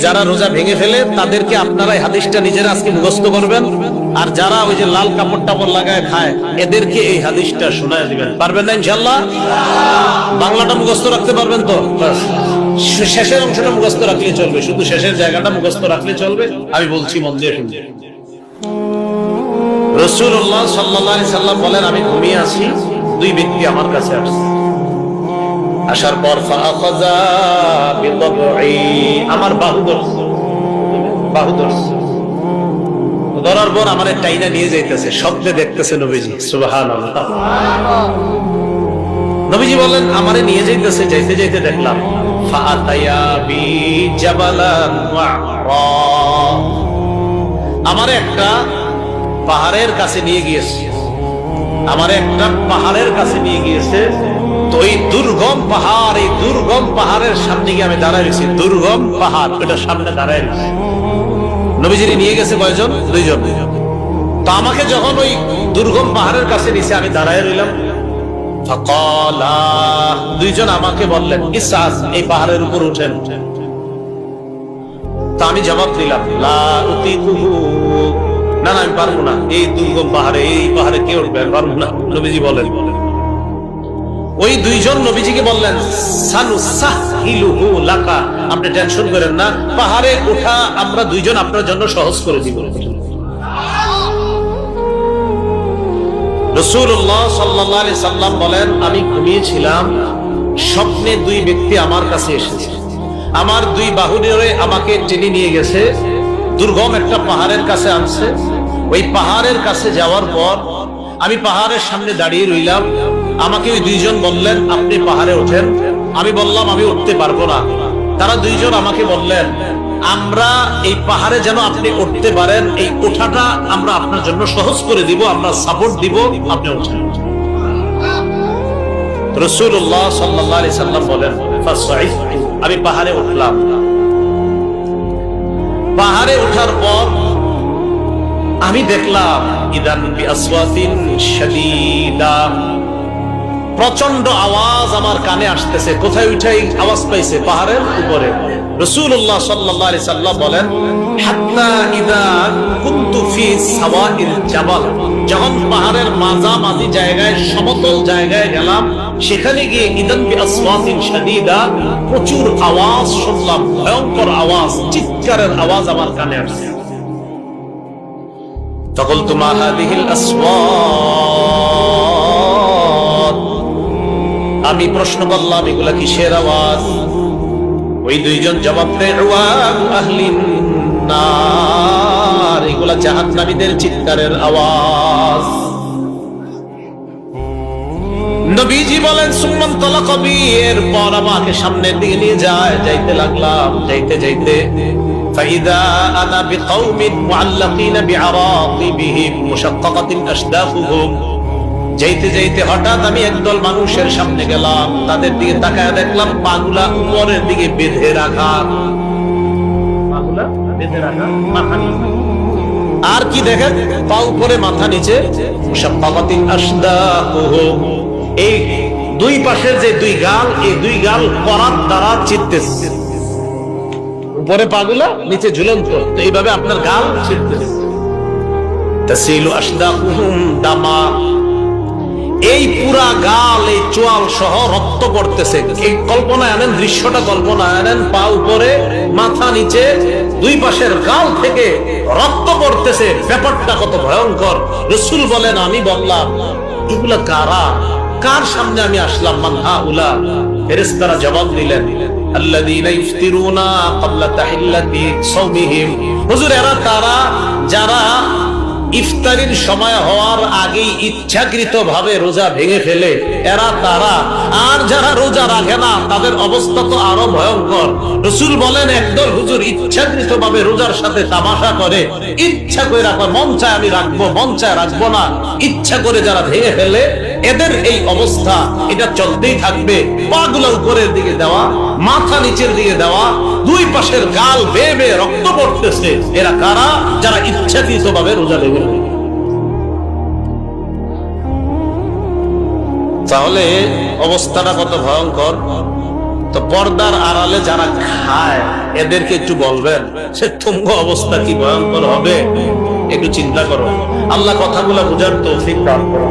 যারা রোজা ভেঙে ফেলে তাদেরকে আপনারা এই হাদিসটা নিজেরা আজকে মুখস্থ করবেন, আর যারা ওই যে লাল কাপড় টাপড় লাগায় খায় এদেরকে এই হাদিসটা শোনায় দিবেন। পারবেন না ইনশাআল্লাহ? বাংলাটা মুখস্থ রাখতে পারবেন তো? শেষের অংশটা মুখস্থ রাখলে চলবে, শুধু শেষের জায়গাটা মুখস্থ রাখলে চলবে। আমি বলছি মন দিয়ে শুনবে। রাসূলুল্লাহ সাল্লাল্লাহু আলাইহি সাল্লাম বলেন, আমি ঘুমিয়ে আছি, দুই ব্যক্তি আমার কাছে আসছে। আসার পর ফাআখাযা বিদবঈ, আমার বাহু ধরছে, ধরার পর আমার টাইনা নিয়ে যাইতেছে, শব্দে দেখতেছে নবীজি। সুবহানাল্লাহ। নবীজি বলেন, আমারে নিয়ে যাইতেছে, যাইতে যাইতে দেখলাম ফাআতায়া বি জাবালান ওয়া'রা, আমারে একটা পাহাড়ের কাছে নিয়ে গিয়েছে, তো এই দুর্গম পাহাড়, এই দুর্গম পাহাড়ের সামনে গিয়ে আমি দাঁড়ায় রয়েছি। দুর্গম পাহাড়, ওটার সামনে দাঁড়ায় রয়েছি। নবীজির নিয়ে গেছে কয়জন? দুইজন। তো আমাকে যখন ওই দুর্গম পাহাড়ের কাছে নিচে আমি দাঁড়ায় রইলাম, ফাকালা, দুইজন আমাকে বললেন, ইসআস, এই পাহাড়ের উপর উঠেন। তো আমি জবাব দিলাম, লা উতিকুহু, না না আমি পারবো না, এই দুর্গম পাহাড়ে, এই পাহাড়ে কে উঠবে, পারবো না। নবীজি বলেন, ওই দুইজন নবীজিকে বললেন, সানুসাহিলুহু লাকা, আপনি টেনশন করেন না, পাহাড়ে ওঠা আমরা দুইজন আপনার জন্য সহজ করে দিব। রাসূলুল্লাহ সাল্লাল্লাহু আলাইহি সাল্লাম বলেন, আমি ঘুমিয়েছিলাম, স্বপ্নে দুই ব্যক্তি আমার কাছে এসেছে, আমার দুই বাহু ধরে আমাকে টেনে নিয়ে গেছে, দুর্গম একটা পাহাড়ের কাছে আনছে। ওই পাহাড়ের কাছে যাওয়ার পর আমি পাহাড়ের সামনে দাঁড়িয়ে রইলাম। আমাকে ওই দুইজন বললেন, আপনি পাহাড়ে ওঠেন। আমি বললাম, আমি উঠতে পারবো না। তারা দুইজন আমাকে বললেন, আমরা এই পাহাড়ে যেন আপনি উঠতে পারেন, এই ওঠাটা আমরা আপনার জন্য সহজ করে দিব, আমরা সাপোর্ট দিব, আপনি ওঠেন। রাসূলুল্লাহ সাল্লাল্লাহু আলাইহি সাল্লাম বলেন, ফাসাইতু, আমি পাহাড়ে উঠলাম। পাহাড়ে ওঠার পর আমি দেখলাম, ইদান বিআসওয়াতিন শাদীদা, প্রচন্ড আওয়াজ আমার কানে আসতেছে। কোথায় উঠাই আওয়াজ পাইছে? পাহাড়ের উপরে। রাসূলুল্লাহ সাল্লাল্লাহু আলাইহি সাল্লাম বলেন, হাত্তা ইদা কুনতু ফি সাওয়াইল জাবাল, যখন পাহাড়ের মাঝামাঝি জায়গায়, সমতল জায়গায় গেলাম, সেখানে গিয়ে ইদান বিআসওয়াতিন শাদীদা, প্রচুর আওয়াজ শুনলাম, ভয়ঙ্কর আওয়াজ, চিৎকারের আওয়াজ আমার কানে আসছে। ফাকুলতু মা হাযিহিল আসওয়াত, আমি প্রশ্ন করলাম, এগুলা কিসের আওয়াজ? ওই দুইজন জবাব দেয়, আহলিন নার, এগুলা জাহান্নামীদের চিৎকারের আওয়াজ। নবীজি বলেন, সুম্মান তালাকা বি, এরপর আমাকে সামনের দিকে নিয়ে যায়, যাইতে লাগলাম, যাইতে যাইতে ফাইদা আনা বিকাউমিন মুআল্লাকিনা বিআরাকিবিহিম মুশাক্কাকাতিন আশদাফুহুম, যাইতে যাইতে হঠাৎ আমি একদল মানুষের সামনে গেলাম, তাদের দিকে তাকায় দেখলাম পাগুলা উপরের দিকে বেঁধে রাখা, পাগুলা বেঁধে রাখা, মাথা নিচে। আর কি দেখেন? পা উপরে মাথা নিচে। মুশাক্কাকাতিন আশদাফুহুম, এই দুই পাশের যে দুই গাল, এই দুই গাল করাত দ্বারা চিৎতেছে, উপরে পাগুলা, নিচে ঝুলন্ত, তো এইভাবে আপনার গাল ছিঁড়তেছে। তাসিলু আশদাকুহুম দামা, এই পুরা গাল, এই চোয়াল সহ রক্ত পড়তেছে। এই কল্পনায় আনেন, দৃশ্যটা কল্পনায় আনেন, পা উপরে মাথা নিচে, দুই পাশের গাল থেকে রক্ত পড়তেছে, ব্যাপারটা কত ভয়ঙ্কর। রাসূল বলেন, আমি বললাম, এগুলা কারা, কার সামনে আমি আসলাম? মান হাউলা, ফেরেশতারা জবাব দিলেন, আল্লাযীনা ইফতিরুনা ক্বাবলা তাহিল্লাতি সাওমিহিম, হুজুর এরা তারা যারা ইফতারির সময় হওয়ার আগেই ইচ্ছাকৃতভাবে রোজা ভেঙে ফেলে, এরা তারা। আর যারা রোজা রাখে না, তাদের অবস্থা তো আরো ভয়ঙ্কর। রাসূল বলেন, একদল হুজুর ইচ্ছাকৃতভাবে রোজার সাথে তামাশা করে, ইচ্ছা করে রাখবে, মন চায় আমি রাখবো, মন চায় রাখবো না, ইচ্ছা করে যারা ভেঙে ফেলে, এদের এই অবস্থা, এটা চলতেই থাকবে। পাগুলা উপরের দিকে দেওয়া, মাথা নিচের দিকে দেওয়া, দুই পাশের গাল বেয়ে বেয়ে রক্ত পড়তেছে। এরা কারা? যারা ইচ্ছাকৃতভাবে রোজা ভেঙে। তাহলে অবস্থাটা কত ভয়ঙ্কর। তো পর্দার আড়ালে যারা খায় এদেরকে একটু বলবেন সে তুঙ্গ অবস্থা কি ভয়ঙ্কর হবে, একটু চিন্তা করো। আল্লাহ কথাগুলো বুঝার তৌফিক দান করো।